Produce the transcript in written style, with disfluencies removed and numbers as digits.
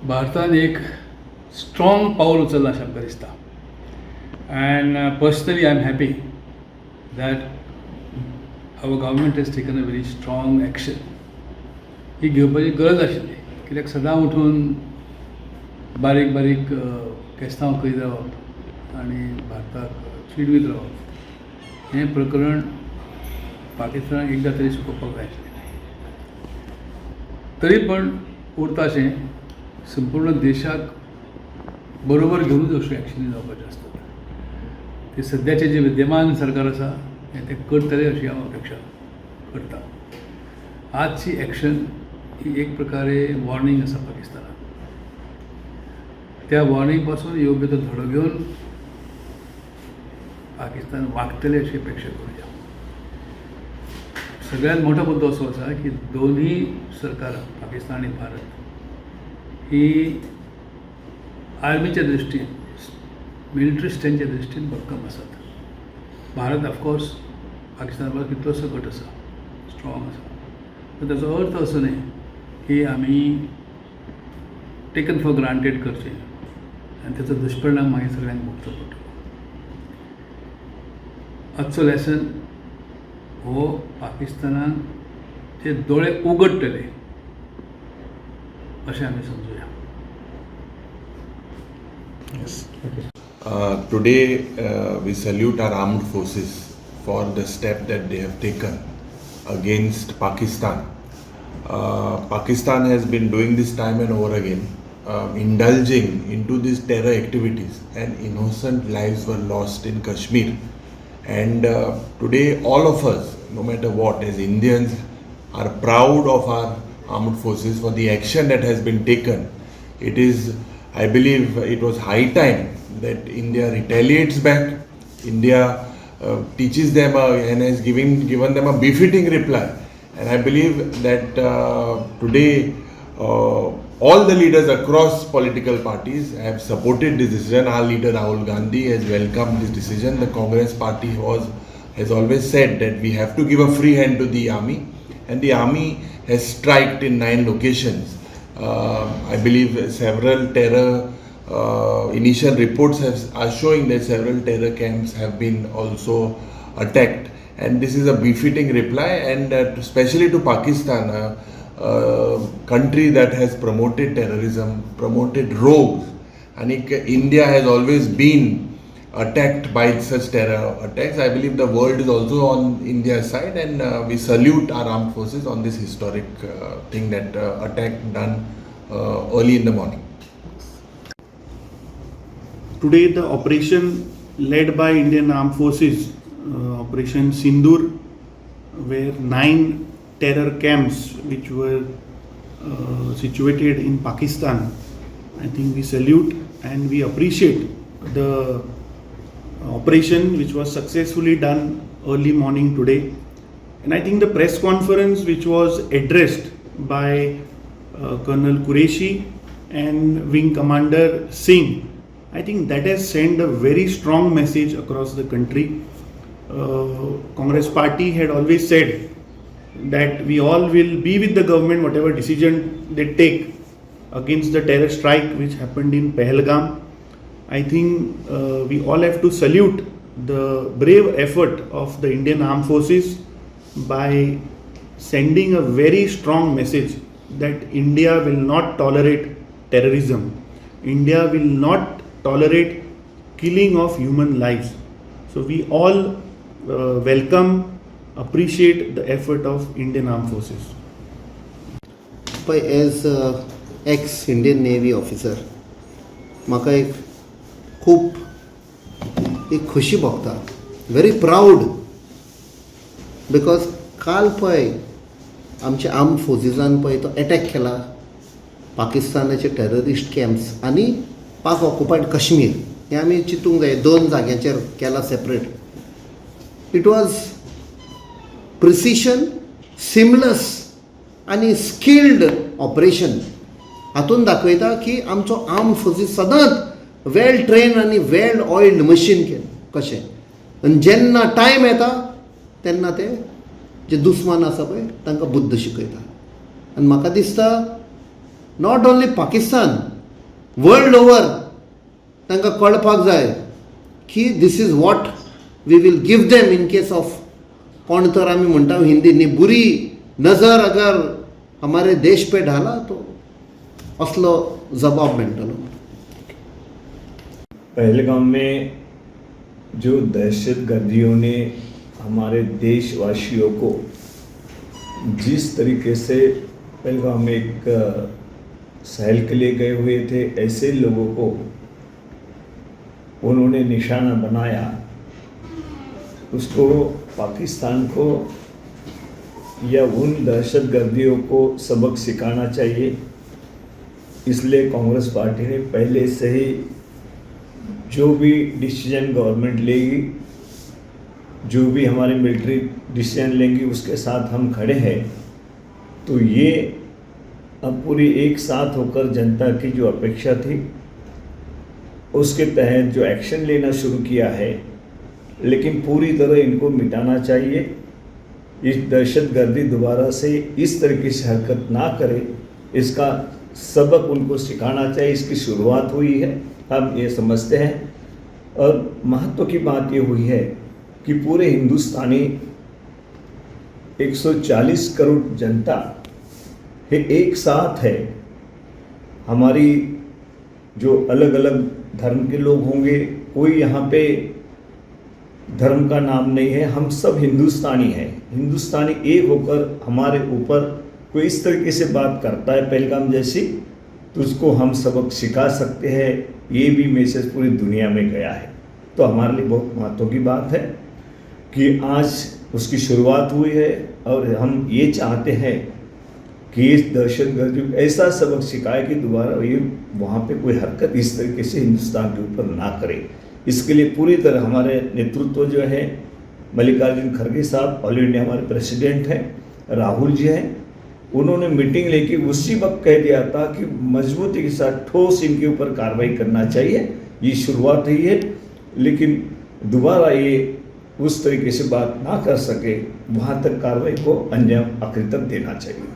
भारतान एक स्ट्रॉंग पाऊल उचललां अशें आमकां दिसता. And personally I am happy that our government has taken a very strong action. ही घेवपाची गरज आशिल्ली, कित्याक सदां उठून बारीक बारीक केस्तांव करीत रावप आनी भारताक चिडवीत रावप हें प्रकरण पाकिस्तानाक एकदां तरी चुकोवपाक जाय आशिल्लें. तरी पण उरता अशें संपूर्ण देशाक बरोबर घेवनूच अश्यो एक्शनी जावपाच्यो आसतात. ते सद्याचे जे विद्यमान सरकार आसा ते करतले अशी हांव अपेक्षा करता. आजची एक्शन ही एक प्रकारे वॉर्निंग आसा पाकिस्तानाक. त्या वॉर्निंग पासून योग्य तो धडो घेवन पाकिस्तान वागतले अशी अपेक्षा करूया. सगळ्यात मोठा मुद्दो असो आसा की दोन्ही सरकारां पाकिस्तान आणि भारत ही आर्मीच्या दृश्टीन मिलिटरी स्ट्रेंथच्या दृश्टीन भक्कम आसात. भारत ऑफकोर्स पाकिस्ताना परस कितलोसो गट आसा, स्ट्रॉंग आसा. पण ताचो अर्थ असो न्ही की आमी टेकन फॉर ग्रांटेड करचें आनी ताचो दुश्परिणाम मागीर सगळ्यांक भोगचो पडटलो. आजचो लेसन हो पाकिस्तानान जे दोळे उगडटले अशें आमी समजुया. Today we salute our armed forces for the step that they have taken against Pakistan. Pakistan has been doing this time and over again, indulging into these terror activities, and innocent lives were lost in Kashmir. And today all of us, no matter what, as Indians, are proud of our armed forces for the action that has been taken. It is, I believe, it was high time that India retaliates back. India teaches them and has given them a befitting reply. And I believe that today all the leaders across political parties have supported this decision. Our leader Rahul Gandhi has welcomed this decision. The Congress party has always said that we have to give a free hand to the army, and the army has striked in 9 locations. I believe several terror initial reports are showing that several terror camps have been also attacked, and this is a befitting reply, and especially to Pakistan, a country that has promoted terrorism, promoted rogues, and India has always been attacked by such terror attacks. I believe the world is also on India's side, and we salute our armed forces on this historic thing, that attack done early in the morning. Today the operation led by Indian Armed Forces, Operation Sindoor, where 9 terror camps which were situated in Pakistan, I think we salute and we appreciate the operation which was successfully done early morning today. And I think the press conference which was addressed by Colonel Qureshi and Wing Commander Singh, I think that has sent a very strong message across the country. Congress party had always said that we all will be with the government whatever decision they take against the terror strike which happened in Pahalgam. I think we all have to salute the brave effort of the Indian Armed Forces by sending a very strong message that India will not tolerate terrorism. India will not tolerate killing of human lives. So we all welcome, appreciate the effort of Indian Armed Forces. As ex-Indian Navy officer, म्हाका एक खूब एक खुशी भोगता, very proud, because काल पळय आमचे arm फोर्सिसान पळय तो अटॅक केला पाकिस्तानाचे टेररिस्ट कॅम्प्स आनी पाक ऑक्युपायड काश्मीर. हे आमी चिंतूंक जाय, 2 जाग्यांचेर केला सेपरेट. इट वॉज प्रिसिशन, सिमलस आनी स्किल्ड ऑपरेशन. हातून दाखयता की आमचो आर्म फोर्सीस सदांच वेल ट्रेन आनी वेल ऑयल्ड मशीन कशें. आनी जेन्ना टायम येता तेन्ना ते जे दुस्मान आसा पळय तांकां बुद्ध शिकयता. आनी म्हाका दिसता not only Pakistan world over तांकां कळपाक जाय की this is what we will give them in case of कोण तर आमी म्हणटा हिंदीनी बुरी नजर अगर हमारे देश पे डाला तो असलो जबाब मेळटलो. पहलगाम में जो दहशतगर्दियों ने हमारे देशवासियों को जिस तरीके से पहलगाम में एक सहल के लिए गए हुए थे, ऐसे लोगों को उन्होंने निशाना बनाया, उसको पाकिस्तान को या उन दहशतगर्दियों को सबक सिखाना चाहिए. इसलिए कांग्रेस पार्टी ने पहले से ही जो भी डिसीजन गवर्नमेंट लेगी, जो भी हमारी मिलिट्री डिसीजन लेंगी, उसके साथ हम खड़े हैं. तो ये अब पूरी एक साथ होकर जनता की जो अपेक्षा थी उसके तहत जो एक्शन लेना शुरू किया है, लेकिन पूरी तरह इनको मिटाना चाहिए. इस दहशतगर्दी दोबारा से इस तरीके से हरकत ना करे, इसका सबक उनको सिखाना चाहिए. इसकी शुरुआत हुई है, हम ये समझते हैं. और महत्व की बात ये हुई है कि पूरे हिंदुस्तानी 140 करोड़ जनता एक साथ है. हमारी जो अलग अलग धर्म के लोग होंगे, कोई यहाँ पे धर्म का नाम नहीं है, हम सब हिंदुस्तानी हैं. हिंदुस्तानी एक होकर हमारे ऊपर कोई इस तरीके से बात करता है पहलगाम जैसी, तो उसको हम सबक सिखा सकते हैं. ये भी मैसेज पूरी दुनिया में गया है. तो हमारे लिए बहुत महत्व की बात है कि आज उसकी शुरुआत हुई है और हम ये चाहते हैं कि इस दहशतगर्दी को ऐसा सबक सिखाए कि दोबारा ये वहाँ पे कोई हरकत इस तरीके से हिंदुस्तान के ऊपर ना करे. इसके लिए पूरी तरह हमारे नेतृत्व जो है, मल्लिकार्जुन खड़गे साहब ऑल इंडिया हमारे प्रेसिडेंट हैं, राहुल जी हैं, उन्होंने मीटिंग लेके उसी वक्त कह दिया था कि मजबूती के साथ ठोस इनके ऊपर कार्रवाई करना चाहिए. ये शुरुआत हुई है, लेकिन दोबारा ये उस तरीके से बात ना कर सके, वहाँ तक कार्रवाई को अंजाम आखिर तक देना चाहिए.